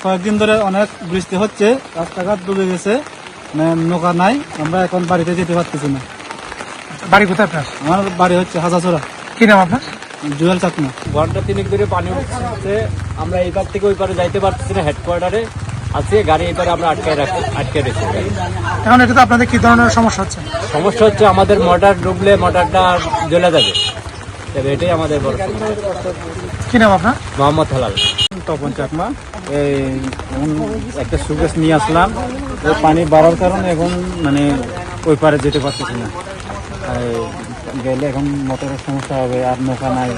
কয়েকদিন ধরে অনেক বৃষ্টি হচ্ছে, রাস্তাঘাট ডুবে গেছে, নৌকা নাই, আমরা এখন বাড়িতে যেতে পারতেছি না। বাড়ি কোথায় আপনার? আমার বাড়ি হচ্ছে হাজাচোরা। কি নাম আপনার? জুয়েল চাকমা। ঘন্টা 3 ধরে পানি উঠছে, আমরা এই পার থেকে ওই পারে যাইতে পারতেছি না। হেডকোয়ার্টারে আছে গাড়ি, এই পারে আমরা আটকে রেখেছি। এখন এটা তো আপনাদের কি ধরনের সমস্যা হচ্ছে? সমস্যা হচ্ছে আমাদের মোটর ডুবলে মোটরটা জ্বলে যাবে, এটাই আমাদের বড়। কি নাম আপনার? মোহাম্মদ হেলাল। তপন চাকমা। এই এখন একটা সুকেশ নিয়ে আসলাম, ওই পানি বাড়ার কারণে এখন ওই পারে যেতে পারতেছি না। গেলে এখন মোটরের সমস্যা হবে, আর নৌকা নাই।